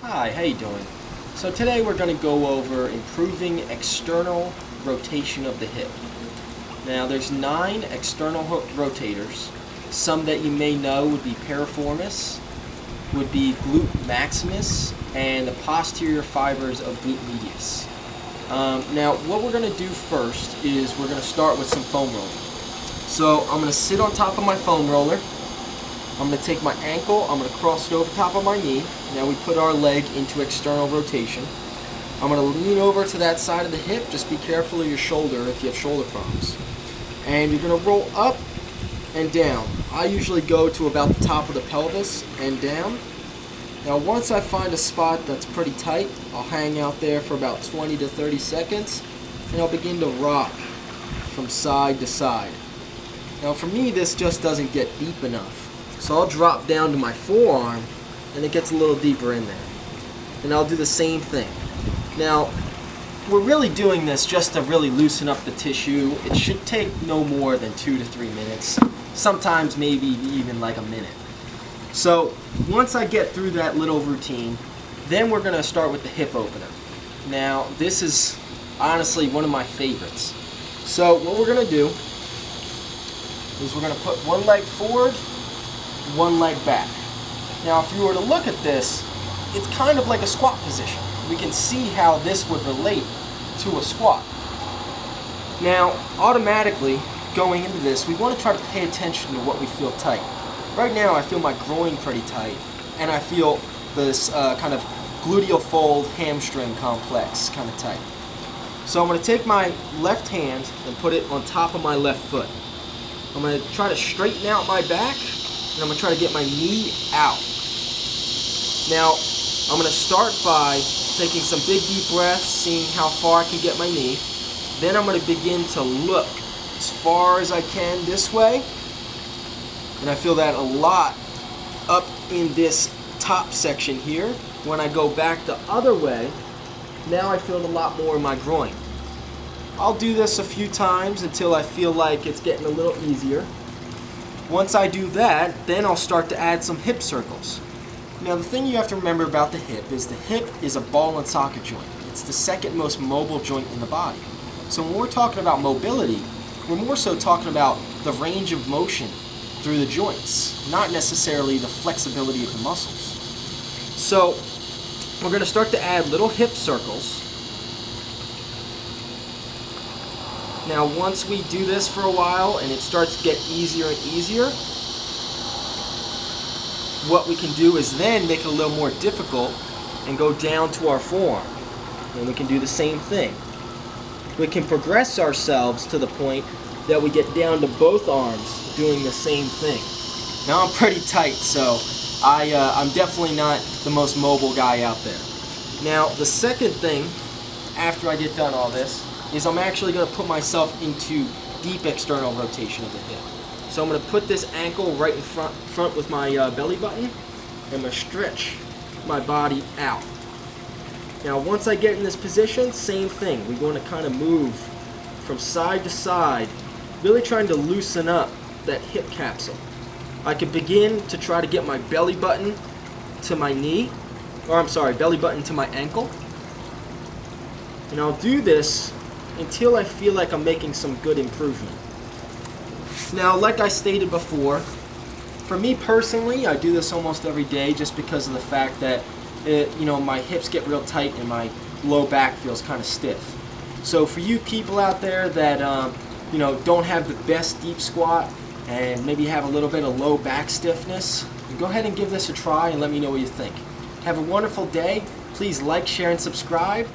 Hi, how you doing? So today we're going to go over improving external rotation of the hip. Now there's 9 external rotators. Some that you may know would be piriformis, would be glute maximus, and the posterior fibers of glute medius. Now what we're going to do first is we're going to start with some foam rolling. So I'm going to sit on top of my foam roller. I'm going to take my ankle, I'm going to cross it over top of my knee. Now we put our leg into external rotation. I'm going to lean over to that side of the hip. Just be careful of your shoulder if you have shoulder problems. And you're going to roll up and down. I usually go to about the top of the pelvis and down. Now once I find a spot that's pretty tight, I'll hang out there for about 20 to 30 seconds and I'll begin to rock from side to side. Now for me this just doesn't get deep enough. So I'll drop down to my forearm and it gets a little deeper in there. And I'll do the same thing. Now, we're really doing this just to really loosen up the tissue. It should take no more than 2 to 3 minutes. Sometimes maybe even like a minute. So once I get through that little routine, then we're going to start with the hip opener. Now, this is honestly one of my favorites. So what we're going to do is we're going to put one leg forward, one leg back. Now if you were to look at this, it's kind of like a squat position. We can see how this would relate to a squat. Now automatically going into this, we want to try to pay attention to what we feel tight. Right now I feel my groin pretty tight and I feel this kind of gluteal fold hamstring complex kind of tight. So I'm going to take my left hand and put it on top of my left foot. I'm going to try to straighten out my back and I'm going to try to get my knee out. Now, I'm going to start by taking some big deep breaths, seeing how far I can get my knee. Then I'm going to begin to look as far as I can this way. And I feel that a lot up in this top section here. When I go back the other way, now I feel it a lot more in my groin. I'll do this a few times until I feel like it's getting a little easier. Once I do that, then I'll start to add some hip circles. Now the thing you have to remember about the hip is a ball and socket joint. It's the second most mobile joint in the body. So when we're talking about mobility, we're more so talking about the range of motion through the joints, not necessarily the flexibility of the muscles. So we're going to start to add little hip circles. Now once we do this for a while and it starts to get easier and easier, what we can do is then make it a little more difficult and go down to our forearm. And we can do the same thing. We can progress ourselves to the point that we get down to both arms doing the same thing. Now I'm pretty tight, so I'm definitely not the most mobile guy out there. Now the second thing, after I get done all this, is I'm actually going to put myself into deep external rotation of the hip. So I'm going to put this ankle right in front with my belly button, and I'm going to stretch my body out. Now once I get in this position, same thing. We're going to kind of move from side to side, really trying to loosen up that hip capsule. I could begin to try to get my belly button to my knee, or I'm sorry, belly button to my ankle. And I'll do this until I feel like I'm making some good improvement. Now, like I stated before, for me personally, I do this almost every day just because of the fact that my hips get real tight and my low back feels kind of stiff. So for you people out there that don't have the best deep squat and maybe have a little bit of low back stiffness, go ahead and give this a try and let me know what you think. Have a wonderful day. Please like, share, and subscribe.